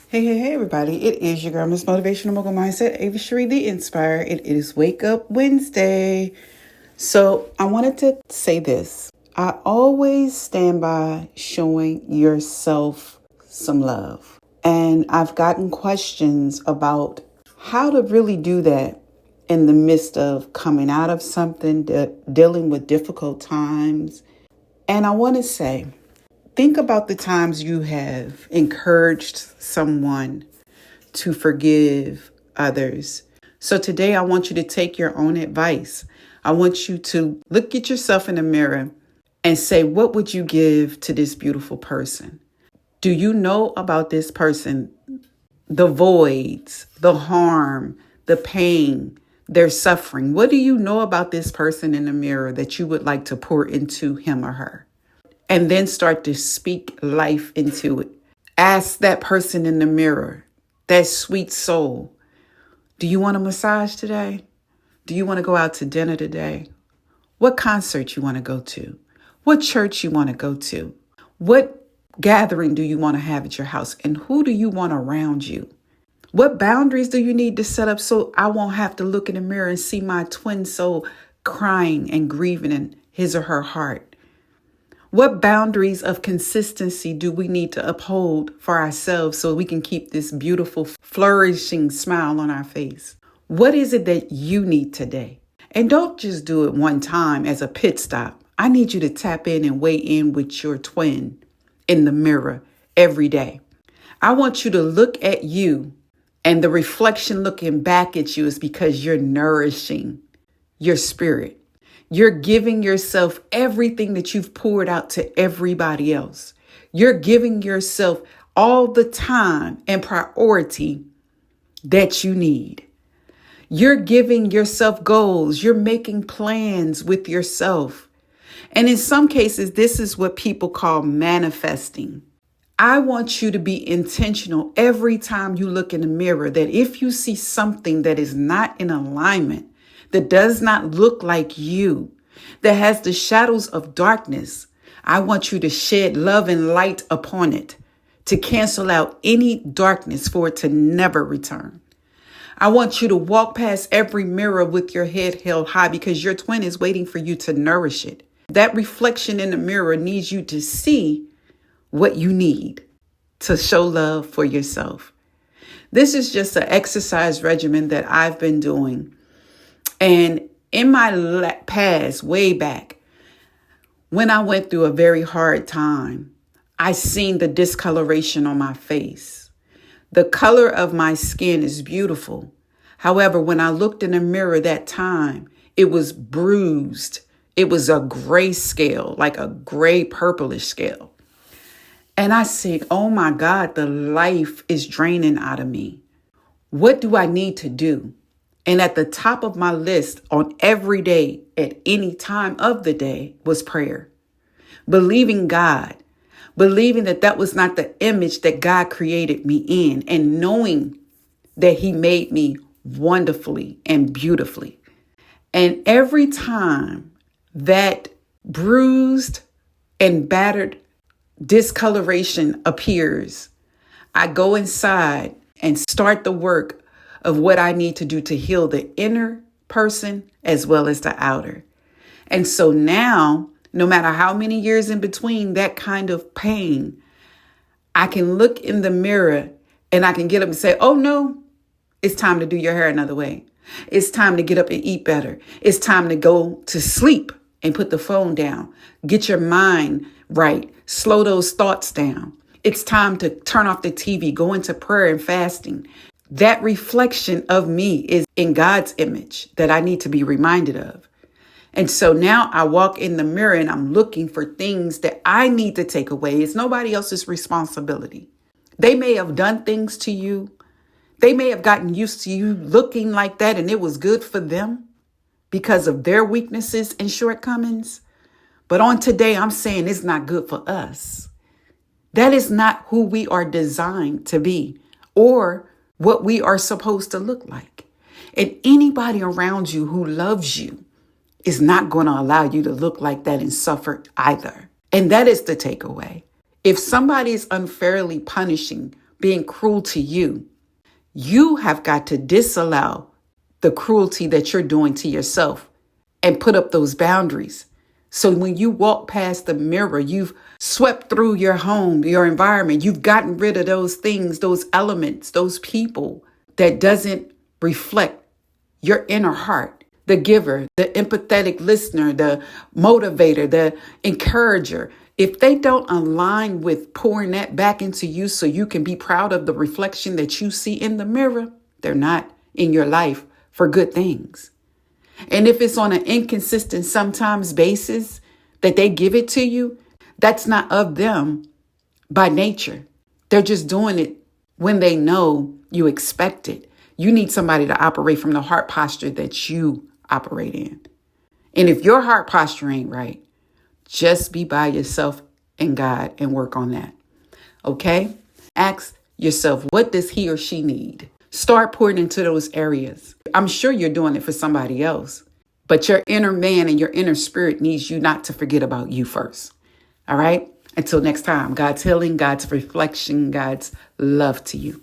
Hey, everybody. It is your girl, Miss Motivational Mogul Mindset, Ava Cherie, the Inspire. It is Wake Up Wednesday. So I wanted to say this. I always stand by showing yourself some love. And I've gotten questions about how to really do that in the midst of coming out of something, dealing with difficult times. And I want to say, think about the times you have encouraged someone to forgive others. So today I want you to take your own advice. I want you to look at yourself in the mirror and say, what would you give to this beautiful person? Do you know about this person? The voids, the harm, the pain, their suffering. What do you know about this person in the mirror that you would like to pour into him or her? And then start to speak life into it. Ask that person in the mirror, that sweet soul, do you want a massage today? Do you want to go out to dinner today? What concert you want to go to? What church you want to go to? What gathering do you want to have at your house? And who do you want around you? What boundaries do you need to set up so I won't have to look in the mirror and see my twin soul crying and grieving in his or her heart? What boundaries of consistency do we need to uphold for ourselves so we can keep this beautiful, flourishing smile on our face? What is it that you need today? And don't just do it one time as a pit stop. I need you to tap in and weigh in with your twin in the mirror every day. I want you to look at you, and the reflection looking back at you is because you're nourishing your spirit. You're giving yourself everything that you've poured out to everybody else. You're giving yourself all the time and priority that you need. You're giving yourself goals. You're making plans with yourself. And in some cases, this is what people call manifesting. I want you to be intentional every time you look in the mirror that if you see something that is not in alignment, that does not look like you, that has the shadows of darkness, I want you to shed love and light upon it to cancel out any darkness for it to never return. I want you to walk past every mirror with your head held high because your twin is waiting for you to nourish it. That reflection in the mirror needs you to see what you need to show love for yourself. This is just an exercise regimen that I've been doing. And in my past, way back, when I went through a very hard time, I seen the discoloration on my face. The color of my skin is beautiful. However, when I looked in the mirror that time, it was bruised. It was a gray scale, like a gray purplish scale. And I said, oh my God, the life is draining out of me. What do I need to do? And at the top of my list on every day, at any time of the day, was prayer. Believing God, believing that that was not the image that God created me in, and knowing that he made me wonderfully and beautifully. And every time that bruised and battered discoloration appears, I go inside and start the work of what I need to do to heal the inner person as well as the outer. And so now, no matter how many years in between that kind of pain, I can look in the mirror and I can get up and say, oh no, it's time to do your hair another way. It's time to get up and eat better. It's time to go to sleep and put the phone down. Get your mind right. Slow those thoughts down. It's time to turn off the TV, go into prayer and fasting. That reflection of me is in God's image that I need to be reminded of. And so now I walk in the mirror and I'm looking for things that I need to take away. It's nobody else's responsibility. They may have done things to you. They may have gotten used to you looking like that and it was good for them because of their weaknesses and shortcomings. But on today, I'm saying it's not good for us. That is not who we are designed to be or what we are supposed to look like. And anybody around you who loves you is not going to allow you to look like that and suffer either. And that is the takeaway. If somebody is unfairly punishing, being cruel to you, you have got to disallow the cruelty that you're doing to yourself and put up those boundaries. So when you walk past the mirror, you've swept through your home, your environment, you've gotten rid of those things, those elements, those people that doesn't reflect your inner heart, the giver, the empathetic listener, the motivator, the encourager. If they don't align with pouring that back into you so you can be proud of the reflection that you see in the mirror, they're not in your life for good things. And if it's on an inconsistent sometimes basis that they give it to you, that's not of them by nature. They're just doing it when they know you expect it. You need somebody to operate from the heart posture that you operate in. And if your heart posture ain't right, just be by yourself and God and work on that. Okay? Ask yourself, what does he or she need? Start pouring into those areas. I'm sure you're doing it for somebody else, but your inner man and your inner spirit needs you not to forget about you first. All right? Until next time, God's healing, God's reflection, God's love to you.